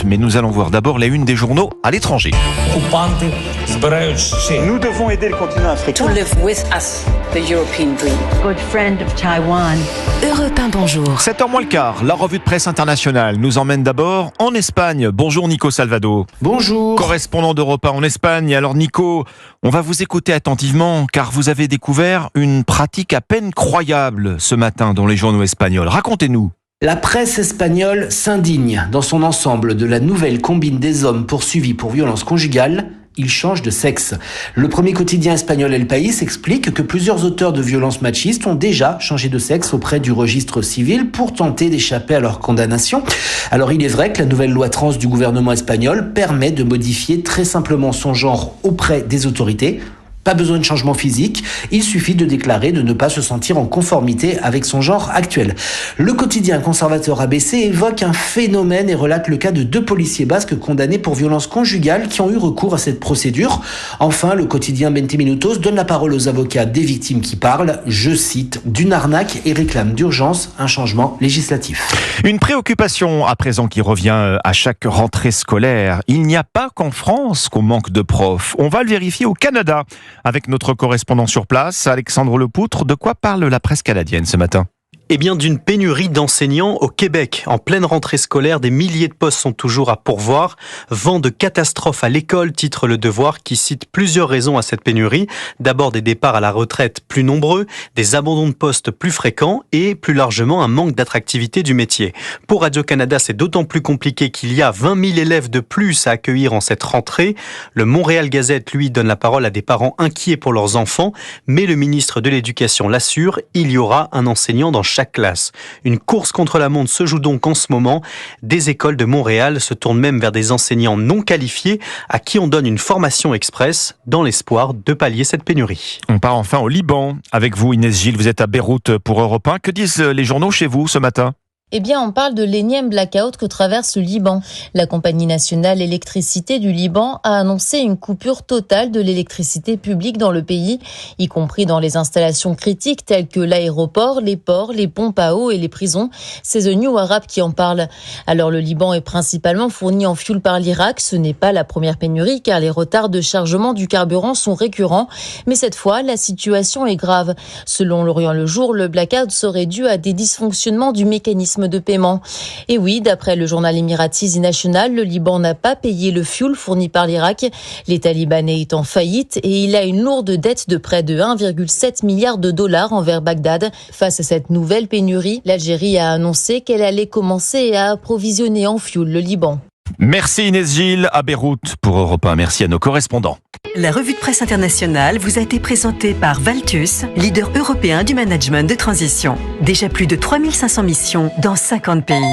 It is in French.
mais nous allons voir d'abord les unes des journaux à l'étranger. Nous devons aider le continent africain. To live with us, the European dream. Good friend of Taiwan. Europe 1, bonjour. 7h moins le quart, la revue de presse internationale nous emmène d'abord en Espagne. Bonjour Nico Salvado. Bonjour. Correspondant d'Europe 1 en Espagne. Alors Nico, on va vous écouter attentivement car vous avez découvert une pratique à peine croyable ce matin dans les journaux espagnols. Racontez-nous. La presse espagnole s'indigne dans son ensemble de la nouvelle combine des hommes poursuivis pour violence conjugale. Ils changent de sexe. Le premier quotidien espagnol El País explique que plusieurs auteurs de violences machistes ont déjà changé de sexe auprès du registre civil pour tenter d'échapper à leur condamnation. Alors il est vrai que la nouvelle loi trans du gouvernement espagnol permet de modifier très simplement son genre auprès des autorités. Pas besoin de changement physique, il suffit de déclarer de ne pas se sentir en conformité avec son genre actuel. Le quotidien conservateur ABC évoque un phénomène et relate le cas de 2 policiers basques condamnés pour violence conjugale qui ont eu recours à cette procédure. Enfin, le quotidien 20 Minutos donne la parole aux avocats des victimes qui parlent, je cite, d'une arnaque et réclame d'urgence un changement législatif. Une préoccupation à présent qui revient à chaque rentrée scolaire. Il n'y a pas qu'en France qu'on manque de profs. On va le vérifier au Canada. Avec notre correspondant sur place, Alexandre Lepoutre, de quoi parle la presse canadienne ce matin ? Eh bien, d'une pénurie d'enseignants au Québec. En pleine rentrée scolaire, des milliers de postes sont toujours à pourvoir. Vent de catastrophe à l'école, titre Le Devoir, qui cite plusieurs raisons à cette pénurie. D'abord, des départs à la retraite plus nombreux, des abandons de postes plus fréquents et, plus largement, un manque d'attractivité du métier. Pour Radio-Canada, c'est d'autant plus compliqué qu'il y a 20 000 élèves de plus à accueillir en cette rentrée. Le Montréal Gazette, lui, donne la parole à des parents inquiets pour leurs enfants, mais le ministre de l'Éducation l'assure, il y aura un enseignant dans chaque classe. Une course contre la montre se joue donc en ce moment. Des écoles de Montréal se tournent même vers des enseignants non qualifiés à qui on donne une formation express dans l'espoir de pallier cette pénurie. On part enfin au Liban. Avec vous Inès Gilles, vous êtes à Beyrouth pour Europe 1. Que disent les journaux chez vous ce matin ? Eh bien, on parle de l'énième blackout que traverse le Liban. La compagnie nationale électricité du Liban a annoncé une coupure totale de l'électricité publique dans le pays, y compris dans les installations critiques telles que l'aéroport, les ports, les pompes à eau et les prisons. C'est The New Arab qui en parle. Alors, le Liban est principalement fourni en fioul par l'Irak. Ce n'est pas la première pénurie car les retards de chargement du carburant sont récurrents. Mais cette fois, la situation est grave. Selon l'Orient le Jour, le blackout serait dû à des dysfonctionnements du mécanisme de paiement. Et oui, d'après le journal émirati The National, le Liban n'a pas payé le fioul fourni par l'Irak. L'État libanais est en faillite et il a une lourde dette de près de 1,7 milliard de dollars envers Bagdad. Face à cette nouvelle pénurie, l'Algérie a annoncé qu'elle allait commencer à approvisionner en fioul le Liban. Merci Inès Gilles à Beyrouth pour Europe 1. Merci à nos correspondants. La revue de presse internationale vous a été présentée par Valtus, leader européen du management de transition. Déjà plus de 3500 missions dans 50 pays.